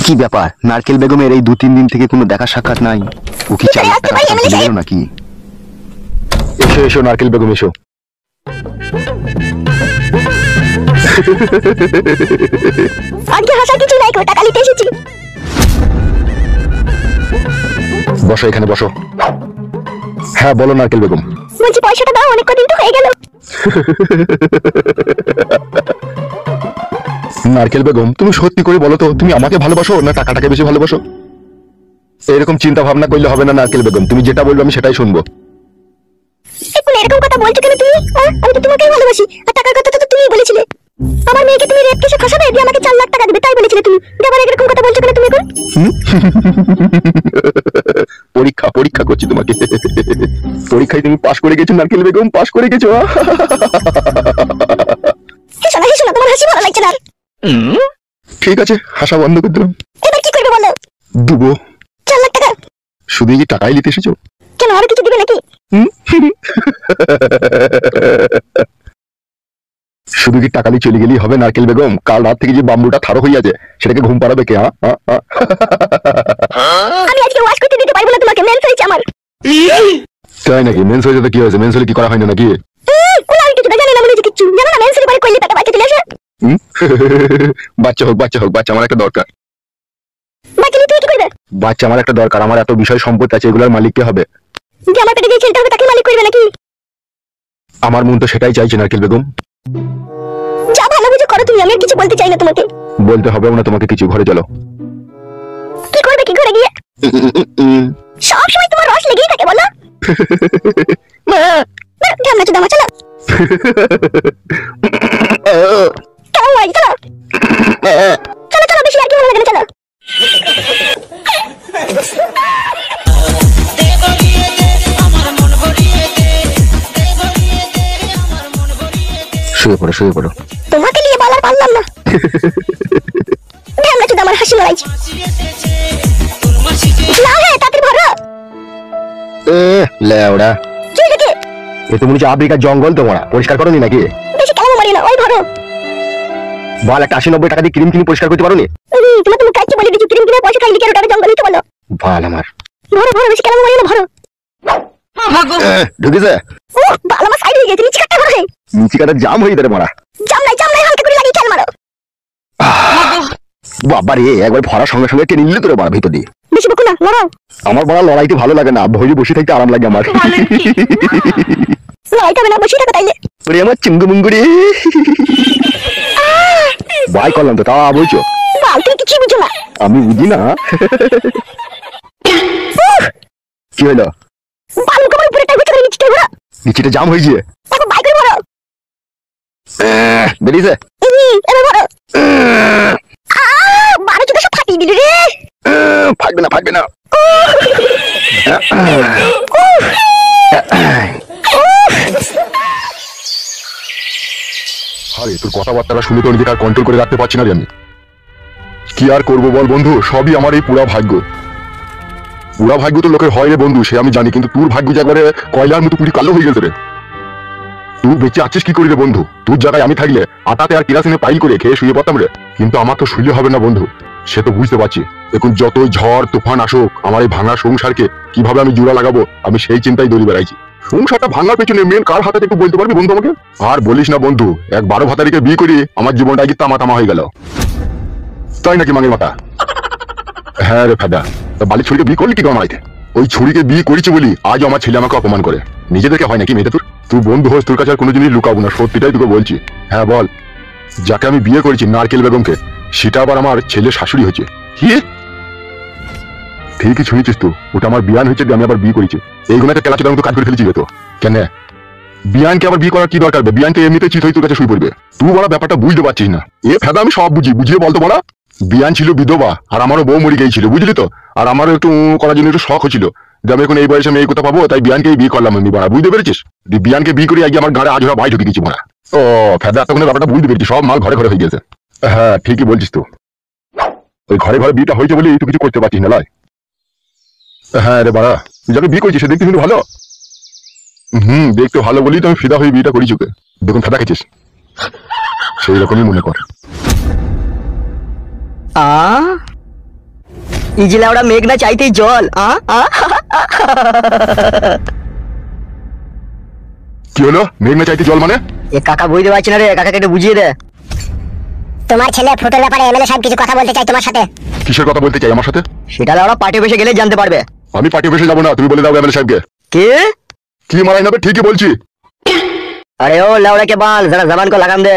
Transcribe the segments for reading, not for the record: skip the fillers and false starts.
কি ব্যাপার, নারকেল বেগমের এই 2-3 দিন থেকে কোনো দেখা সাক্ষাৎ নাই? ও কি 4 লাখ টাকা ভুলে গেল নাকি? এসো এসো নারকেল বেগম এসো। আজকে হাসার কিছু নাই, টাকা নিতে এসেছি। বসো, এখানে বসো। হ্যাঁ বলো নারকেল বেগম। বলছি পয়সাটা দাও, অনেক কদিন তো হয়ে গেল। নারকেল বেগম তুমি সত্যি করে বলো তো, তুমি আমাকে ভালোবাসো না টাকাটাকে বেশি ভালোবাসো? এরকম চিন্তা ভাবনা করলে হবে না নারকেল বেগম, তুমি যেটা বলবে আমি সেটাই শুনবো। এখন এরকম কথা বলছো কেন তুমি? আমি তো তোমাকেই ভালোবাসি, আর টাকার কথা তো তুমিই বলেছিলে। আমার মেয়েকে তুমি রেপ কেসে ফাঁসাবে, দিয়ে আমাকে 4 লাখ টাকা দিবে তাই বলেছিলে তুমি। আবার এরকম কথা বলছো কেন তুমি এখন? পরীক্ষা পরীক্ষা করছি তোমাকে। পরীক্ষায় তুমি পাশ করে গেছো নারকেল বেগম, পাশ করে গেছো। হেসো না, তোমার হাসি ভালো লাগছে না। ঠিক আছে, হাসা বন্ধ করে দিলাম। এবার কি করবে বলো? দেবো 4 লাখ টাকা। শুধু কি টাকাই নিতে এসেছো? কেন, আর কিছু দিবে নাকি? শুধু কি টাকা দিয়ে চলে গেলেই হবে নারকেল বেগম? কাল রাত থেকে যে বাম্বুটা থারো হয়ে আছে সেটাকে ঘুম পাড়াবে কে? আমি আজকে ওয়াশ করতে দিতে পারবো না তোমাকে, মেন্স হয়েছে আমার। তাই নাকি? মেন্স হয়েছে তো কি হয়েছে? মেন্স হলে কি করা হয় না নাকি? আমি কিছু জানি না, মনে হচ্ছে কিচ্ছু জানো না। মেন্স হলে পরে কইলে পেটে বাচ্চা চলে আসে। বাচ্চা হোক বাচ্চা হোক, বাচ্চা আমার একটা দরকার। বাচ্চা নিয়ে তুমি কি করবে? বাচ্চা আমার একটা দরকার, আমার এত বিষয় সম্পত্তি আছে, এগুলোর মালিক কে হবে? যে আমার পেটে যে ছেলেটা হবে তাকে মালিক করবে নাকি? আমার মন তো সেটাই চাইছে নারকেল বেগম। যা ভালো বুঝে করো তুমি, আমি আর কিছু বলতে চাই না তোমাকে। বলতে হবে না তোমাকে কিছু, ঘরে চলো। কি করবে কি ঘরে গিয়ে? সব সময় তোমার রস লেগেই থাকে বলো। ঢামনা চুদামা চলো। কেমন হয় চলো। চলো চলো, বেশি আর কি ভালো লাগে না, চলো। শুয়ে পড়ো শুয়ে পড়ো। তোমাকে নিয়ে বলার পারলাম না। ঢামনা চুদা আমার হাসি মারাইছে। না হ্যাঁ তাড়াতাড়ি ভরো। লেওড়া, কি লাগে? এ তো মনে হচ্ছে আফ্রিকার জঙ্গল, তোমরা পরিষ্কার করোনি নাকি? বেশি কেমন মারি না, ওই ভরো। বল, একটা 80-90 টাকা দিয়ে ক্রিম কিনে পরিষ্কার করতে পারোনি? তুমি কাজকে বলে দিচ্ছি, ক্রিম কিনে পয়সা খাইলি কেন, ওটা জঙ্গলই তো বলো। ভাল আমার। ভরো ভরো, বেশি কেমন মারি না, ভরো। ঢুকেছে? ও বাল, আমার সাইড হয়ে গেছে, নিচে কাটটা ভরো। নিচে কাটা জাম হয়ে যাবে মারা। জাম নাই হালকা করে লাগিয়ে খেল মারো। বাবা রে, একবার ভরার সঙ্গে সঙ্গে টেনে নিলে তোরে মারা ভিতর দিয়ে। বেশি বকো না, লড়াও। আমার বড় লড়াইতে ভালো লাগে না, ভয়ে বসে থাকতে আরাম লাগে আমার। লড়াইতে হবে না, বসে থাকো তাইলে। ওরে আমার চিঙ্গু মুঙ্গুরি। ভাই করলাম তো, তা বলছো? বাল, তুমি কি বুঝো না? আমি বুঝি না। কি হলো? বাল কোমর উপরে টাইপ করে নিচে ঘোরা। নিচেটা জাম হয়েছে। এখন বাইক করে ভরো। বেরিয়েছে? এবার ভরো। বারো চোখে সব ফাটিয়ে দিলি রে। ফাটবে না ফাটবে না। আরে তোর কথাবার্তা শুনে তো নিজেকে আর কন্ট্রোল করে রাখতে পারছি না রে আমি। কি আর করবো বল বন্ধু, সবই আমার এই পুরা ভাগ্য। পুরা ভাগ্য তো লোকের হয় রে বন্ধু, সে আমি জানি, কিন্তু তোর ভাগ্য যে একবারে কয়লার মতো পুরি কালো হয়ে গেছে রে। তুই বেঁচে আছিস কি করি রে বন্ধু? তোর জায়গায় আমি থাকলে আটাতে আর কেরাসিনে পাইল করে খেয়ে শুয়ে পড়তাম রে। কিন্তু আমার তো শুইলে হবে না বন্ধু, সে তো বুঝতে পারছি। এখন যতই ঝড় তুফান আসুক, আমার এই ভাঙা সংসারকে কিভাবে আমি জোড়া লাগাবো, আমি সেই চিন্তায় দৌড়ে বেড়াইছি। সংসারটা ভাঙার পেছনে মেন কার হাতে একটু বলতে পারবি বন্ধু আমাকে? আর বলিস না বন্ধু, এক 12 ভাতারিকে বিয়ে করি আমার জীবনটা কি তামা তামা হয়ে গেল। তাই নাকি মাঙের মাথা? হ্যাঁ রে ফেদা, বালি ছুরিকে বিয়ে করলি কি মারাইতে? ওই ছুরিকে বিয়ে করেছি বলি আজ আমার ছেলে আমাকে অপমান করে। নিজেদেরকে হয় নাকি মেয়েটা তোর? তুই বন্ধু হোস, তোর কাছে আর কোনো জিনিস লুকাবো না, সত্যিটাই তোকে বলছি। হ্যাঁ বল, যাকে আমি বিয়ে করেছি নারকেল বেগমকে, সেটা আবার আমার ছেলে শাশুড়ি হয়েছে। কি? ঠিকই শুনেছিস তো, ওটা আমার বিয়ান হয়েছে, আমি আবার বিয়ে করেছি। এইগুলো একটা কেলাচোদার মতো কাজ করে ফেলেছি তো। কেন বিয়ানকে আবার বিয়ে করার কি দরকার? বিয়ানকে এমনিতে চিত হয়ে তোর কাছে শুয়ে পড়বে। তুই বড় ব্যাপারটা বুঝতে পারছিস না। এ ফেদা আমি সব বুঝি, বুঝিয়ে বলতো বলা। বিয়ান ছিল বিধবা, আর আমারও বউ মরে গিয়েছিল, বুঝলি তো। আর আমারও একটু করার জন্য একটু শখ হচ্ছিল যে আমি এখন এই বয়সে মেয়ে কোথা পাবো, তাই বিয়ানকেই বিয়ে করলাম আমি। বাড়া বুঝতে পেরেছিস? বিয়ানকে বিয়ে করে আগে আমার গাড়ে আজ ভাই ঢুকে গেছি মারা। ও ফেদা, এতক্ষণে ব্যাপারটা বুঝতে পেরেছি, সব মাল ঘরে ঘরে হয়ে গেছে। হ্যাঁ ঠিকই বলছিস তো, ওই ঘরে ঘরে বিয়েটা হয়েছে বলেই তুই কিছু করতে পারছিস না লাই। হ্যাঁ রে বাড়া, যাকে বিয়ে করেছিস সে দেখতে কিন্তু ভালো। দেখতে ভালো বলেই তো আমি ফিদা হয়ে বিয়েটা করেছি ওকে। দেখুন ফেদা খেয়েছিস, সেই রকমই মনে কর। ইজিলা ওরা মেঘ না চাইতেই জল কি হলো? মেঘনা চাইতে জল মানে? এ কাকা বুঝতে পারছি না রে, কাকাকে একটু বুঝিয়ে দে। তোমার ছেলে ফুটোর ব্যাপারে এমএলএ সাহেব কিছু কথা বলতে চাই তোমার সাথে। কিসের কথা বলতে চাই আমার সাথে? সেটা ওরা পার্টি অফিসে গেলে জানতে পারবে। আমি পার্টি অফিসে যাবো না, তুমি বলে দাও এমএলএ সাহেবকে। কি কি মারাই নেবে? ঠিকই বলছি। अरे ओ लौड़ा के बाल जरा जबान को लगाम दे,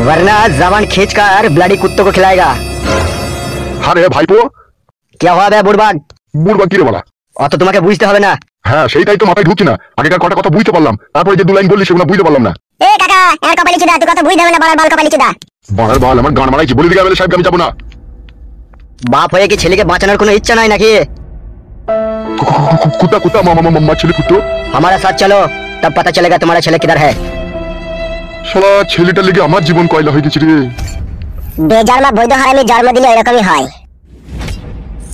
वरना जबान खींच कर ब्लडी कुत्तों को खिलाएगा। আরে ভাইপো, क्या हुआ बे बुड़बाग? বুড়বা কি রে বলা? অত তোমাকে বুঝতে হবে না। হ্যাঁ সেইটাই তো মাথায় ঢুকছে না। আগেকার কটা কথা বুঝতে পারলাম, তারপরে যে দু লাইন বললি সেগুলো বুঝতে পারলাম না। এ কাকা এর কপালি চুদা, তুই কথা বুঝতে হবে না, বড় বল কপালি চুদা। বাড়ার বাল আমার গান মারাইছি, বলে দিকে এমএলএ সাহেবকে আমি যাবো না। বাপ হয়ে কি ছেলেকে বাঁচানোর কোনো ইচ্ছা নাই নাকি? কুত্তা কুত্তা মামা ছেলে কুত্তো। हमारे साथ चलो, तब पता चलेगा तुम्हारा ছেলে किधर है। শালা ছেলেটা লেগে আমার জীবন কয়লা হয়ে গেছে রে। বেজন্মা বৈধ হারামি জন্ম দিলে এরকমই হয়।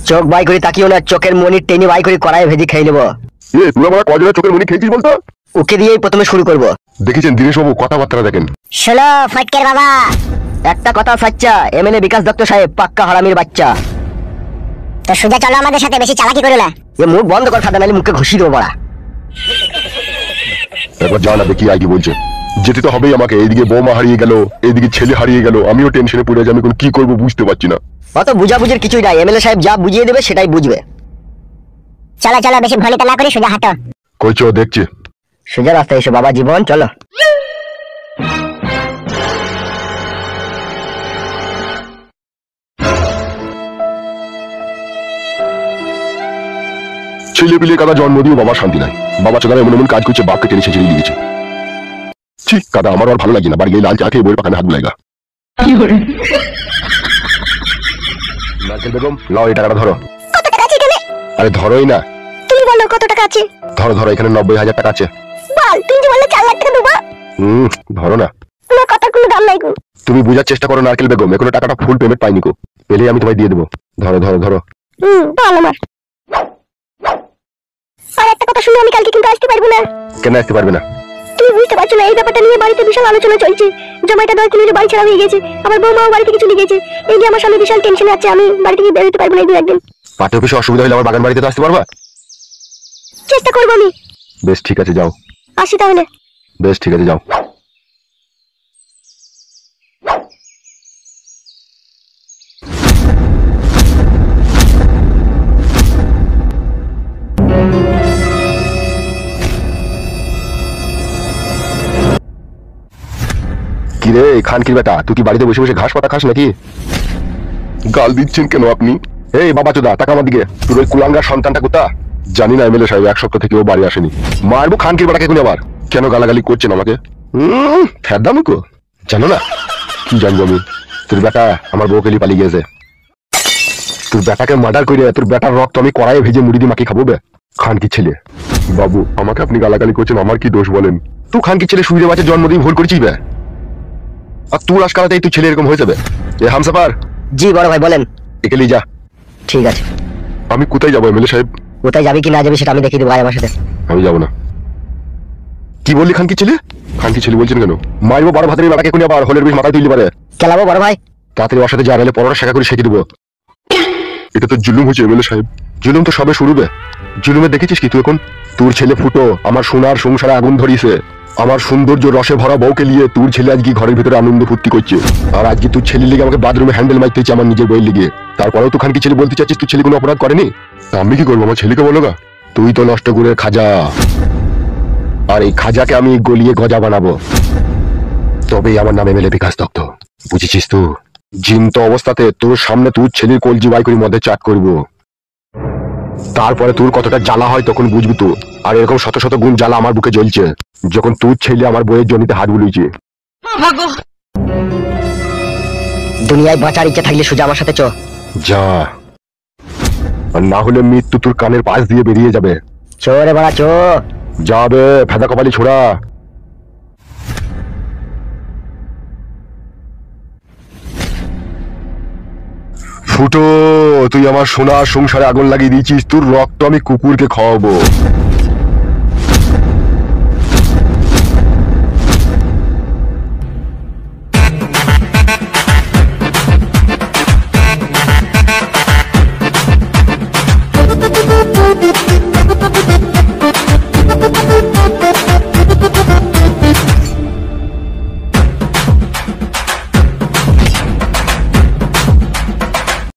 চোখ বাই করে তাকিও না, চোখের মনি টেনে বাই করে কড়াই ভেজে খেয়ে নেবো। এ তুই আমার কয়জনের চোখের মনি খেয়েছিস বলতো? ওকে দিয়েই প্রথমে শুরু করব। দেখেছেন দিনেশ বাবু কথাবার্তা দেখেন। শোনো ফটকের বাবা, একটা কথা সাচ্চা, এমএলএ বিকাশ দত্ত সাহেব পাক্কা হারামির বাচ্চা। তো সোজা চলো আমাদের সাথে, বেশি চালাকি করো না। এ মুখ বন্ধ কর ফাদা, নাহলে মুখে ঘুষি দেবো বড়া। একবার যা না দেখি আগে বলছে। যেতে তো হবেই আমাকে, এইদিকে বৌমা হারিয়ে গেল, এইদিকে ছেলে হারিয়ে গেল, আমিও টেনশনে পড়ে যাই, আমি এখন কি করবো বুঝতে পারছি না। অত বুঝাবুঝির কিছুই নাই, এমএলএ সাহেব যা বুঝিয়ে দেবে সেটাই বুঝবে। চলো চলো, বেশি ভনিতা না করি, সোজা হাঁটো। কইছো দেখছি। সোজা রাস্তায় এসো বাবা জীবন, চলো। ছেলে পিলে কাদা জন্ম দিয়ে বাবার শান্তি নাই। বাবা চোদারা এমন এমন কাজ করছে, বাপকে টেনে ছেঁচড়ে দিয়ে দিয়েছে। ঠিক কাদা আমার আর ভালো লাগে না, বাড়ি গিয়ে লাল চা খেয়ে বইয়ের পাখানে হাত বুলাইগা। নারকেল বেগম লাও এই টাকাটা ধরো। কত টাকা আছে এখানে? আরে ধরোই না। তুমি বলো কত টাকা আছে। ধরো ধরো, এখানে 90,000 টাকা আছে। বল, তুমি যে বললে 4 লাখ টাকা দেবো। ধরো না। তোমার কথার কোনো দাম নাই গো। তুমি বোঝার চেষ্টা করো নারকেল বেগম, এখনো টাকাটা ফুল পেমেন্ট পাইনি গো। পেলে আমি তোমায় দিয়ে দেবো। ধরো ধরো ধরো। ভালো আমার। আর একটা কথা শুনো, আমি কালকে কিন্তু আসতে পারবো না। কেন আসতে পারবে না? তুমি বুঝতে পারছো না, এই ব্যাপারটা নিয়ে বাড়িতে বিশাল আলোচনা চলছে। জমাইটা দেওয়ার কিনে বাড়ি ছাড়া হয়ে গেছে, আমার বৌমাও বাড়ি থেকে চলে গেছে। এই নিয়ে আমার স্বামী বিশাল টেনশনে আছে, আমি বাড়ি থেকে বেরোতে পারবো না এই 2 একদিন। পার্টি অফিসে অসুবিধা হলে আমার বাগান বাড়িতে তো আসতে পারবা? চেষ্টা করবো আমি। বেশ ঠিক আছে যাও। আসি তাহলে। বেশ ঠিক আছে যাও। কিরে খানকির বেটা, তুই কি বাড়িতে বসে বসে ঘাস পাতা খাস নাকি? গাল দিচ্ছেন কেন আপনি? এই বাবা চোদা, টাকা আমার দিকে। তোর ওই কুলাঙ্গার সন্তানটা কোথা? জানি না এমএলএ সাহেব, 1 সপ্তাহ থেকে ও বাড়ি আসেনি। মারবো খানকির বেটাকে এখন আবার। কেন গালাগালি করছেন আমাকে? ফেরদামুকো জানো না? কি জানবো আমি? তোর বেটা আমার বউকে নিয়ে পালিয়ে গেছে। তোর বেটাকে মার্ডার করে তোর বেটার রক্ত আমি কড়াইয়ে ভেজে মুড়ি দিয়ে মাখি খাবো বে। খানকি ছেলে। বাবু আমাকে আপনি গালাগালি করছেন, আমার কি দোষ বলেন? তুই খানকি ছেলে সুবিধে বাচ্চার জন্মদিন ভুল করেছিস বে। আর তুই আজকালতেই তুই ছেলে এরকম হয়ে যাবে। এ হামসাফার। জি বড় ভাই বলেন। একে নিয়ে যা। ঠিক আছে। আমি কোথায় যাবো এমএলএ সাহেব? কোথায় যাবি কি না যাবি সেটা আমি দেখিয়ে দেবো, আয় আমার সাথে। আমি যাবো না। কি বললি খানকি ছেলে? খানকি ছেলে বলছেন কেন? মারবো বড় ভাতের বেটাকে কোনি আবার হোলের বিষ মাথায় তুলতে পারে। খেলাবো বড় ভাই। তাড়াতাড়ি ওর সাথে যা, নাহলে পরোটা শেখা করে শিখে দেবো। এটা তো জুলুম হচ্ছে এমএলএ সাহেব। জুলুম তো সবে শুরু বে। জুলুমে দেখেছিস কি তুই এখন? তোর ছেলে ফুটো আমার সোনার সংসারে আগুন ধরিয়েছে। আমার সৌন্দর্য রসে ভরা বউকে নিয়ে তোর ছেলে আজকে ঘরের ভিতরে আনন্দ ফুর্তি করছে। আর আজকে তুই ছেলে লিগে আমাকে বাথরুমে হ্যান্ডেল মারতে হচ্ছে আমার নিজের বইয়ের লিগে। তারপরেও তুই খানকি ছেলে বলতে চাচ্ছিস তুই ছেলে কোনো অপরাধ করেনি? আমি কি করবো? আমার ছেলেকে বলো গা। তুই তো নষ্ট করে খাজা, আর এই খাজাকে আমি গলিয়ে গজা বানাবো, তবেই আমার নাম এমএলএ বিকাশ দত্ত। বুঝেছিস তো? জিন্ত অবস্থাতে তোর সামনে তোর ছেলের কলজি বাই করে মধ্যে চাট করবো। তারপরে তোর কতটা জ্বালা হয় তখন বুঝবি তো। আর এরকম শত শত গুণ জ্বালা আমার বুকে জ্বলছে যখন তোর ছেলে আমার বইয়ের জনিতে হাত বুলিয়েছে। দুনিয়ায় বাঁচার ইচ্ছা থাকলে সোজা আমার সাথে চ। যা, আর না হলে মৃত্যু তোর কানের পাশ দিয়ে বেরিয়ে যাবে। চো রে বাড়া চো। যাবে ফেদা কপালি ছোড়া। ফুটো, তুই আমার সোনার সংসারে আগুন লাগিয়ে দিয়েছিস, তোর রক্ত আমি কুকুরকে খাওয়াবো।